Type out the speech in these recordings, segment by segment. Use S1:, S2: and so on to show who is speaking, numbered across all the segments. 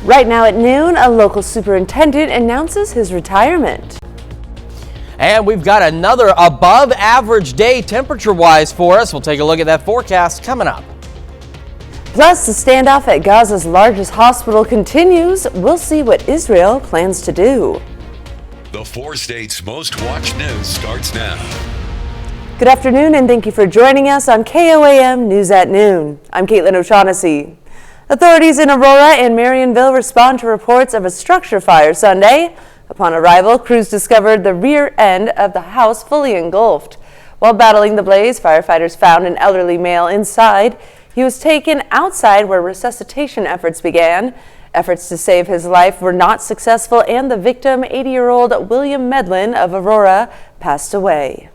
S1: Right now at noon, a local superintendent announces his retirement.
S2: And we've got another above average day temperature-wise for us. We'll take a look at that forecast coming up.
S1: Plus, the standoff at Gaza's largest hospital continues. We'll see what Israel plans to do.
S3: The 4 states' most watched news starts now.
S1: Good afternoon, and thank you for joining us on KOAM News at Noon. I'm Caitlin O'Shaughnessy. Authorities in Aurora and Marionville respond to reports of a structure fire Sunday. Upon arrival, crews discovered the rear end of the house fully engulfed. While battling the blaze, firefighters found an elderly male inside. He was taken outside where resuscitation efforts began. Efforts to save his life were not successful, and the victim, 80-year-old William Medlin of Aurora, passed away.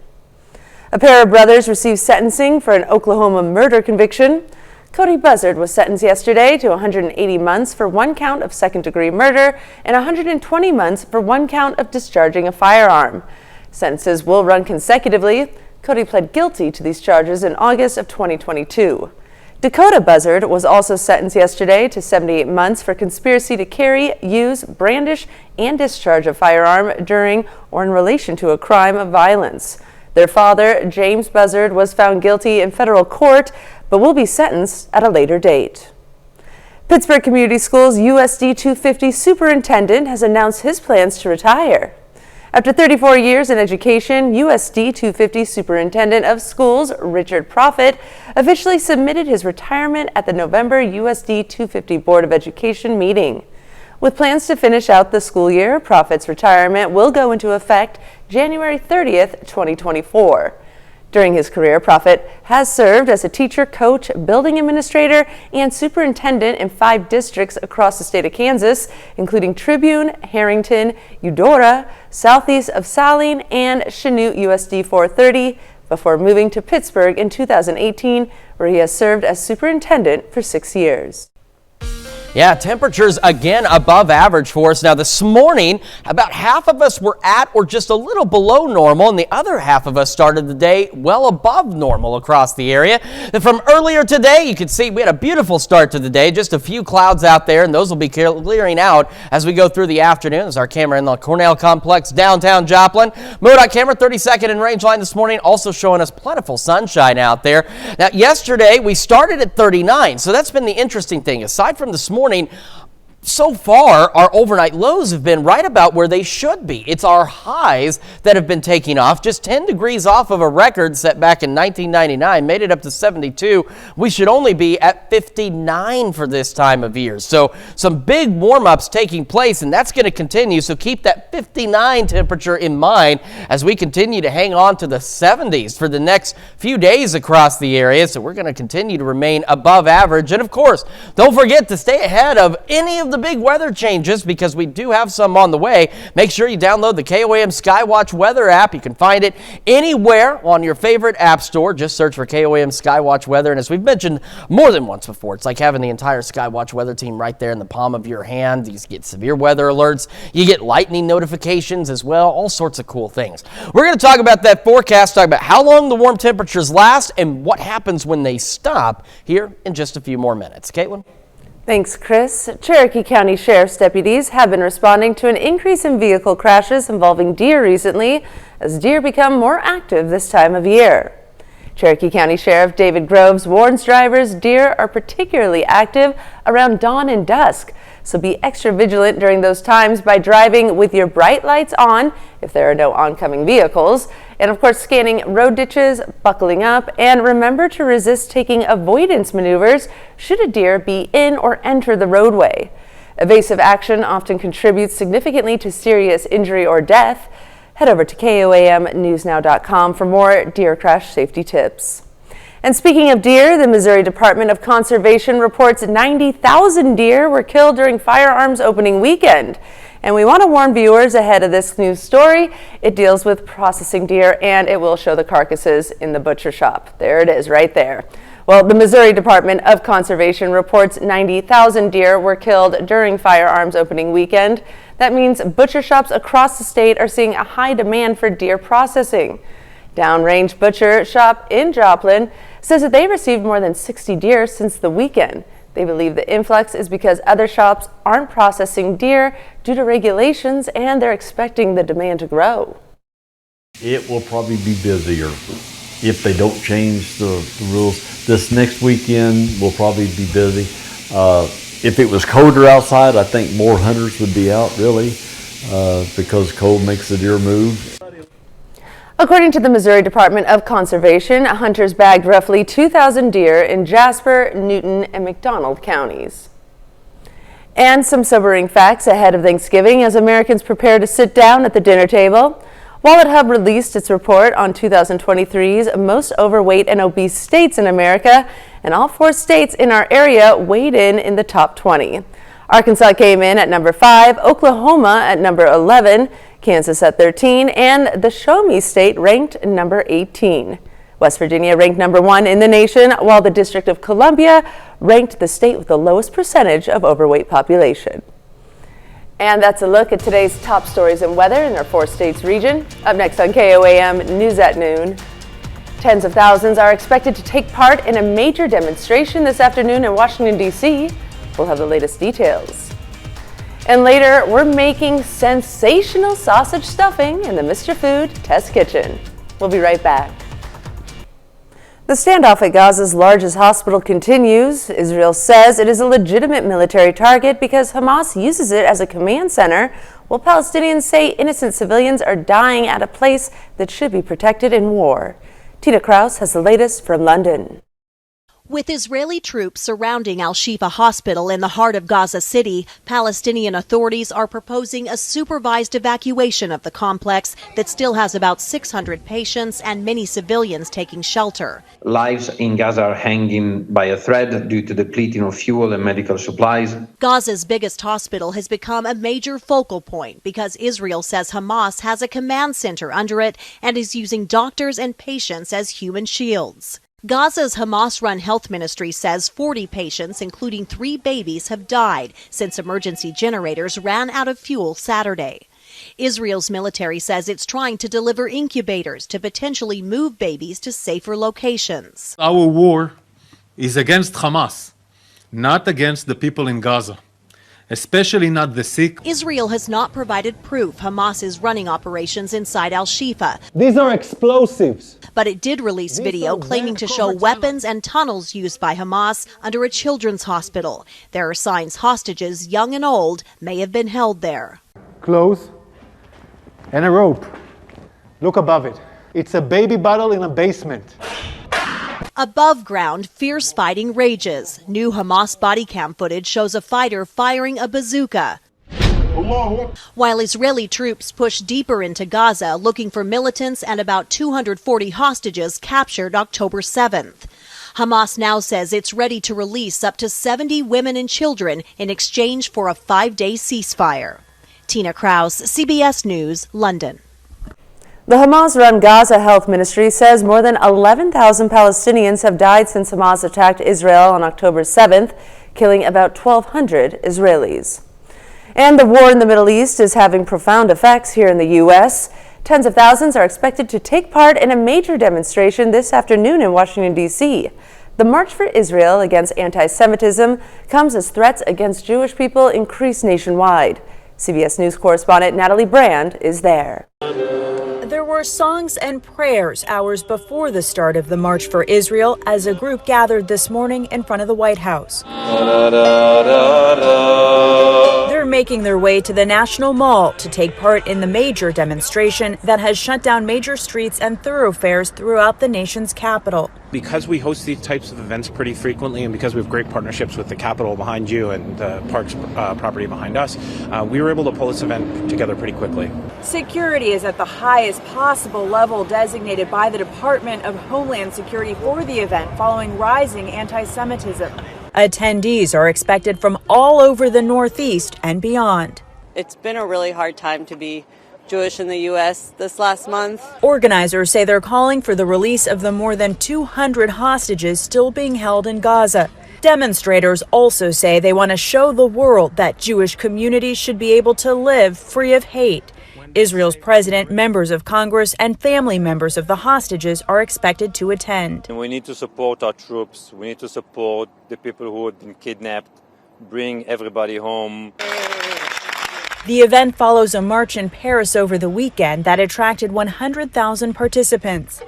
S1: A pair of brothers received sentencing for an Oklahoma murder conviction. Cody Buzzard was sentenced yesterday to 180 months for 1 count of second-degree murder and 120 months for 1 count of discharging a firearm. Sentences will run consecutively. Cody pled guilty to these charges in August of 2022. Dakota Buzzard was also sentenced yesterday to 78 months for conspiracy to carry, use, brandish, and discharge a firearm during or in relation to a crime of violence. Their father, James Buzzard, was found guilty in federal court, but will be sentenced at a later date. Pittsburgh Community Schools USD 250 superintendent has announced his plans to retire. After 34 years in education, USD 250 Superintendent of Schools Richard Proffitt officially submitted his retirement at the November USD 250 Board of Education meeting. With plans to finish out the school year, Proffitt's retirement will go into effect January 30th, 2024. During his career, Proffitt has served as a teacher, coach, building administrator, and superintendent in 5 districts across the state of Kansas, including Tribune, Harrington, Eudora, southeast of Saline, and Chanute USD 430, before moving to Pittsburgh in 2018, where he has served as superintendent for 6 years.
S2: Yeah, temperatures again above average for us. Now this morning, about half of us were at or just a little below normal, and the other half of us started the day well above normal across the area. And from earlier today, you can see we had a beautiful start to the day, just a few clouds out there, and those will be clearing out as we go through the afternoon. As our camera in the Cornell Complex, downtown Joplin. MoDOT camera 32nd and range line this morning, also showing us plentiful sunshine out there. Now yesterday, we started at 39, so that's been the interesting thing. Aside from this morning, so far, our overnight lows have been right about where they should be. It's our highs that have been taking off, just 10 degrees off of a record set back in 1999, made it up to 72. We should only be at 59 for this time of year. So some big warm-ups taking place, and that's going to continue. So keep that 59 temperature in mind as we continue to hang on to the 70s for the next few days across the area. So we're going to continue to remain above average. And of course, don't forget to stay ahead of any of the big weather changes, because we do have some on the way. Make sure you download the KOAM Skywatch weather app. You can find it anywhere on your favorite app store. Just search for KOAM Skywatch weather. And as we've mentioned more than once before, it's like having the entire Skywatch weather team right there in the palm of your hand. You get severe weather alerts. You get lightning notifications as well. All sorts of cool things. We're going to talk about that forecast, talk about how long the warm temperatures last and what happens when they stop here in just a few more minutes. Caitlin?
S1: Thanks, Chris. Cherokee County Sheriff's deputies have been responding to an increase in vehicle crashes involving deer recently, as deer become more active this time of year. Cherokee County Sheriff David Groves warns drivers deer are particularly active around dawn and dusk, so be extra vigilant during those times by driving with your bright lights on if there are no oncoming vehicles, and of course scanning road ditches, buckling up, and remember to resist taking avoidance maneuvers should a deer be in or enter the roadway. Evasive action often contributes significantly to serious injury or death. Head over to KOAMnewsnow.com for more deer crash safety tips. And speaking of deer, the Missouri Department of Conservation reports 90,000 deer were killed during firearms opening weekend. And we want to warn viewers ahead of this news story. It deals with processing deer, and it will show the carcasses in the butcher shop. There it is right there. Well, the Missouri Department of Conservation reports 90,000 deer were killed during firearms opening weekend. That means butcher shops across the state are seeing a high demand for deer processing. Downrange Butcher Shop in Joplin says that they received more than 60 deer since the weekend. They believe the influx is because other shops aren't processing deer due to regulations, and they're expecting the demand to grow.
S4: It will probably be busier if they don't change the rules. This next weekend will probably be busy. If it was colder outside, I think more hunters would be out, really, because cold makes the deer move.
S1: According to the Missouri Department of Conservation, hunters bagged roughly 2,000 deer in Jasper, Newton, and McDonald counties. And some sobering facts ahead of Thanksgiving as Americans prepare to sit down at the dinner table. Wallet Hub released its report on 2023's most overweight and obese states in America, and all 4 states in our area weighed in the top 20. Arkansas came in at number 5, Oklahoma at number 11, Kansas at 13, and the Show Me State ranked number 18. West Virginia ranked number 1 in the nation, while the District of Columbia ranked the state with the lowest percentage of overweight population. And that's a look at today's top stories and weather in our 4 states region. Up next on KOAM News at Noon. Tens of thousands are expected to take part in a major demonstration this afternoon in Washington, D.C. We'll have the latest details. And later, we're making sensational sausage stuffing in the Mr. Food Test Kitchen. We'll be right back. The standoff at Gaza's largest hospital continues. Israel says it is a legitimate military target because Hamas uses it as a command center, while Palestinians say innocent civilians are dying at a place that should be protected in war. Tina Kraus has the latest from London.
S5: With Israeli troops surrounding Al-Shifa Hospital in the heart of Gaza City, Palestinian authorities are proposing a supervised evacuation of the complex that still has about 600 patients and many civilians taking shelter.
S6: Lives in Gaza are hanging by a thread due to depleting of fuel and medical supplies.
S5: Gaza's biggest hospital has become a major focal point because Israel says Hamas has a command center under it and is using doctors and patients as human shields. Gaza's Hamas-run health ministry says 40 patients, including 3 babies, have died since emergency generators ran out of fuel Saturday. Israel's military says it's trying to deliver incubators to potentially move babies to safer locations.
S7: Our war is against Hamas, not against the people in Gaza, especially not the sick.
S5: Israel has not provided proof Hamas is running operations inside Al-Shifa.
S8: These are explosives.
S5: But it did release video claiming to show weapons and tunnels used by Hamas under a children's hospital. There are signs hostages, young and old, may have been held there.
S8: Clothes and a rope. Look above it. It's a baby bottle in a basement.
S5: Above ground, fierce fighting rages. New Hamas body cam footage shows a fighter firing a bazooka, while Israeli troops push deeper into Gaza looking for militants and about 240 hostages captured October 7th. Hamas now says it's ready to release up to 70 women and children in exchange for a 5-day ceasefire. Tina Kraus, CBS News, London.
S1: The Hamas-run Gaza Health Ministry says more than 11,000 Palestinians have died since Hamas attacked Israel on October 7th, killing about 1,200 Israelis. And the war in the Middle East is having profound effects here in the U.S. Tens of thousands are expected to take part in a major demonstration this afternoon in Washington, D.C. The March for Israel against anti-Semitism comes as threats against Jewish people increase nationwide. CBS News correspondent Natalie Brand is there.
S9: There were songs and prayers hours before the start of the March for Israel as a group gathered this morning in front of the White House. They're making their way to the National Mall to take part in the major demonstration that has shut down major streets and thoroughfares throughout the nation's capital.
S10: Because we host these types of events pretty frequently and because we have great partnerships with the Capitol behind you and the Parks property behind us, we were able to pull this event together pretty quickly.
S9: Security is at the highest possible level designated by the Department of Homeland Security for the event following rising anti-Semitism. Attendees are expected from all over the Northeast and beyond.
S11: It's been a really hard time to be Jewish in the U.S. this last month.
S9: Organizers say they're calling for the release of the more than 200 hostages still being held in Gaza. Demonstrators also say they want to show the world that Jewish communities should be able to live free of hate. Israel's president, members of Congress, and family members of the hostages are expected to attend.
S12: We need to support our troops. We need to support the people who have been kidnapped, bring everybody home.
S9: The event follows a march in Paris over the weekend that attracted 100,000 participants.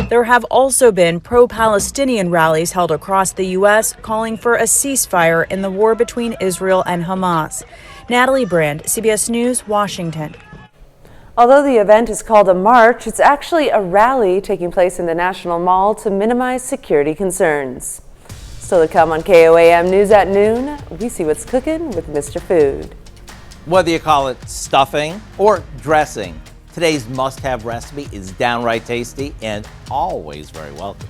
S9: There have also been pro-Palestinian rallies held across the U.S. calling for a ceasefire in the war between Israel and Hamas. Natalie Brand, CBS News, Washington.
S1: Although the event is called a march, it's actually a rally taking place in the National Mall to minimize security concerns. Still to come on KOAM News at Noon, we see what's cooking with Mr. Food.
S13: Whether you call it stuffing or dressing, today's must-have recipe is downright tasty and always very welcome.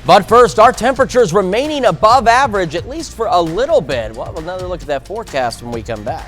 S2: But first, our temperatures remaining above average, at least for a little bit. We'll have another look at that forecast when we come back.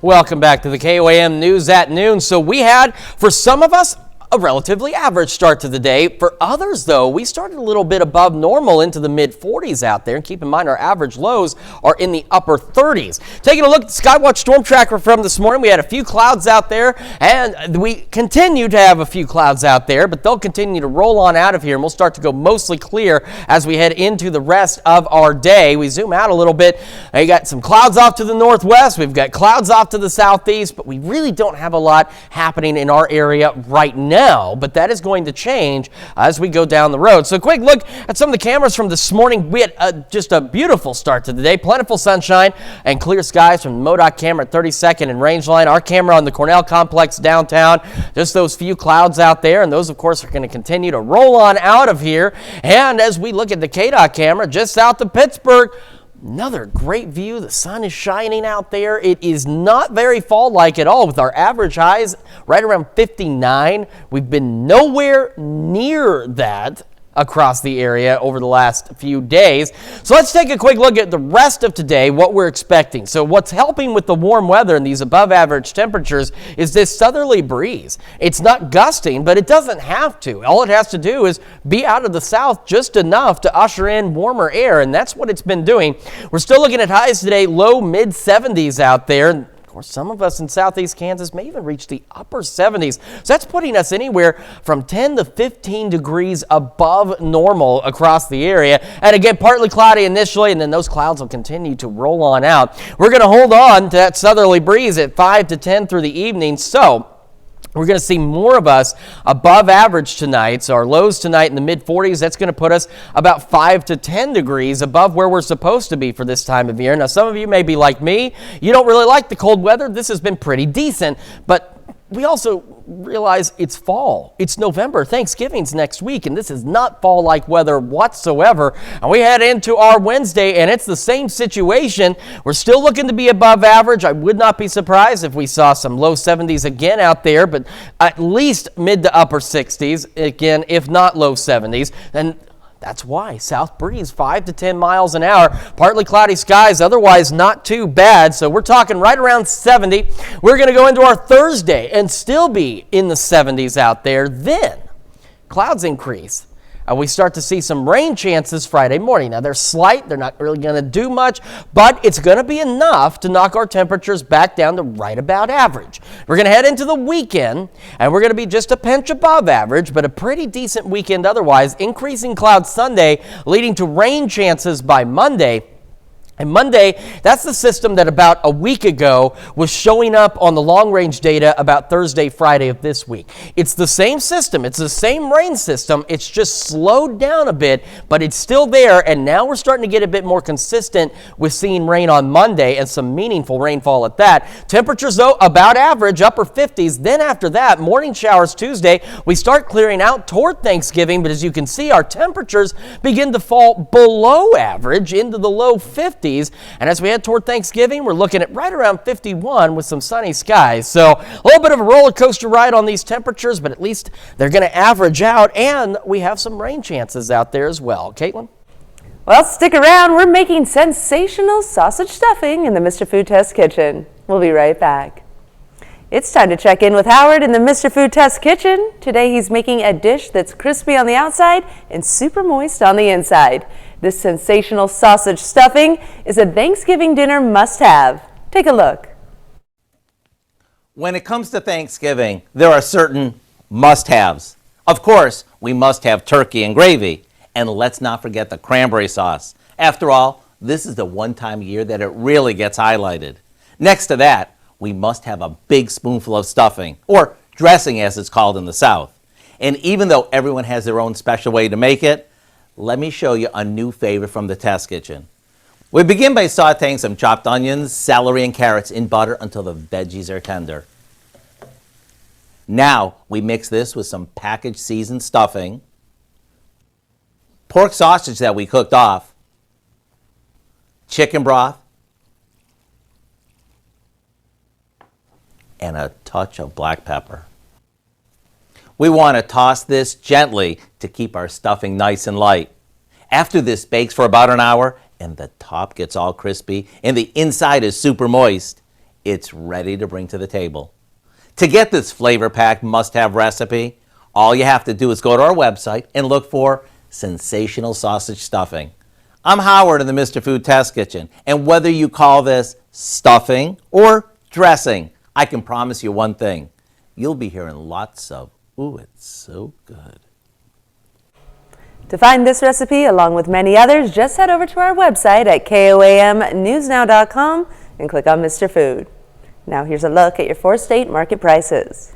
S2: Welcome back to the KOAM News at Noon. So we had, for some of us, a relatively average start to the day. For others, though, we started a little bit above normal into the mid-40s out there. And keep in mind, our average lows are in the upper 30s. Taking a look at the Skywatch Storm Tracker from this morning, we had a few clouds out there, and we continue to have a few clouds out there, but they'll continue to roll on out of here, and we'll start to go mostly clear as we head into the rest of our day. We zoom out a little bit. You got some clouds off to the northwest. We've got clouds off to the southeast, but we really don't have a lot happening in our area right now. But that is going to change as we go down the road. So a quick look at some of the cameras from this morning. We had just a beautiful start to the day. Plentiful sunshine and clear skies from the MoDOT camera at 32nd and Rangeline. Our camera on the Cornell Complex downtown. Just those few clouds out there, and those, of course, are going to continue to roll on out of here. And as we look at the KDOT camera just south of Pittsburgh, another great view. The sun is shining out there. It is not very fall-like at all with our average highs right around 59. We've been nowhere near that across the area over the last few days. So let's take a quick look at the rest of today, what we're expecting. So what's helping with the warm weather and these above average temperatures is this southerly breeze. It's not gusting, but it doesn't have to. All it has to do is be out of the south just enough to usher in warmer air, and that's what it's been doing. We're still looking at highs today, low mid 70s out there. Of course, some of us in southeast Kansas may even reach the upper 70s. So that's putting us anywhere from 10 to 15 degrees above normal across the area. And again, partly cloudy initially, and then those clouds will continue to roll on out. We're going to hold on to that southerly breeze at 5 to 10 through the evening. So we're going to see more of us above average tonight. So our lows tonight in the mid-40s, that's going to put us about 5 to 10 degrees above where we're supposed to be for this time of year. Now, some of you may be like me. You don't really like the cold weather. This has been pretty decent, but we also realize it's fall. It's November. Thanksgiving's next week, and this is not fall-like weather whatsoever. And we head into our Wednesday, and it's the same situation. We're still looking to be above average. I would not be surprised if we saw some low 70s again out there, but at least mid to upper 60s, again, if not low 70s. And that's why south breeze 5 to 10 miles an hour, partly cloudy skies, otherwise not too bad. So we're talking right around 70. We're going to go into our Thursday and still be in the 70s out there. Then clouds increase. We start to see some rain chances Friday morning. Now, they're slight. They're not really going to do much, but it's going to be enough to knock our temperatures back down to right about average. We're going to head into the weekend, and we're going to be just a pinch above average, but a pretty decent weekend otherwise. Increasing clouds Sunday, leading to rain chances by Monday. And Monday, that's the system that about a week ago was showing up on the long-range data about Thursday, Friday of this week. It's the same system. It's the same rain system. It's just slowed down a bit, but it's still there. And now we're starting to get a bit more consistent with seeing rain on Monday and some meaningful rainfall at that. Temperatures, though, about average, upper 50s. Then after that, morning showers Tuesday. We start clearing out toward Thanksgiving, but as you can see, our temperatures begin to fall below average into the low 50s. And as we head toward Thanksgiving, we're looking at right around 51 with some sunny skies. So a little bit of a roller coaster ride on these temperatures, but at least they're going to average out, and we have some rain chances out there as well. Caitlin?
S1: Well, stick around. We're making sensational sausage stuffing in the Mr. Food Test Kitchen. We'll be right back. It's time to check in with Howard in the Mr. Food Test Kitchen. Today he's making a dish that's crispy on the outside and super moist on the inside. This sensational sausage stuffing is a Thanksgiving dinner must-have. Take a look.
S13: When it comes to Thanksgiving, there are certain must-haves. Of course, we must have turkey and gravy. And let's not forget the cranberry sauce. After all, this is the one time a year that it really gets highlighted. Next to that, we must have a big spoonful of stuffing, or dressing as it's called in the South. And even though everyone has their own special way to make it, let me show you a new favorite from the test kitchen. We begin by sauteing some chopped onions, celery, and carrots in butter until the veggies are tender. Now we mix this with some packaged seasoned stuffing, pork sausage that we cooked off, chicken broth, and a touch of black pepper. We want to toss this gently to keep our stuffing nice and light. After this bakes for about an hour and the top gets all crispy and the inside is super moist, it's ready to bring to the table. To get this flavor-packed must-have recipe, all you have to do is go to our website and look for sensational sausage stuffing. I'm Howard in the Mr. Food Test Kitchen, and whether you call this stuffing or dressing, I can promise you one thing. You'll be hearing lots of, ooh, it's so good.
S1: To find this recipe, along with many others, just head over to our website at KOAMnewsnow.com and click on Mr. Food. Now here's a look at your 4-state market prices.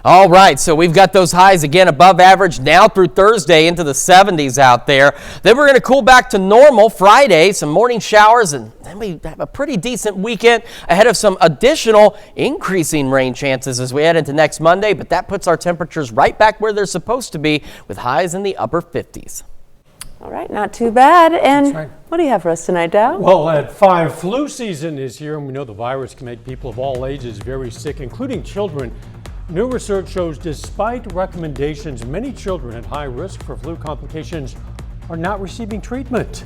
S2: All right, so we've got those highs again above average now through Thursday into the 70s out there. Then we're going to cool back to normal Friday, some morning showers, and then we have a pretty decent weekend ahead of some additional increasing rain chances as we head into next Monday. But that puts our temperatures right back where they're supposed to be with highs in the upper 50s.
S1: All right, not too bad. And
S14: right.
S1: What do you have for us tonight, Dow?
S14: Well, at 5, flu season is here, and we know the virus can make people of all ages very sick, including children. New research shows despite recommendations, many children at high risk for flu complications are not receiving treatment.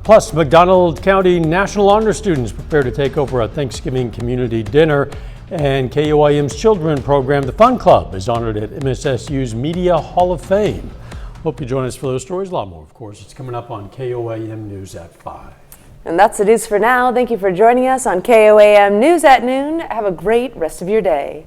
S14: Plus, McDonald County National Honor students prepare to take over a Thanksgiving community dinner. And KOAM's children program, The Fun Club, is honored at MSSU's Media Hall of Fame. Hope you join us for those stories. A lot more, of course. It's coming up on KOAM News at 5.
S1: And that's the news for now. Thank you for joining us on KOAM News at Noon. Have a great rest of your day.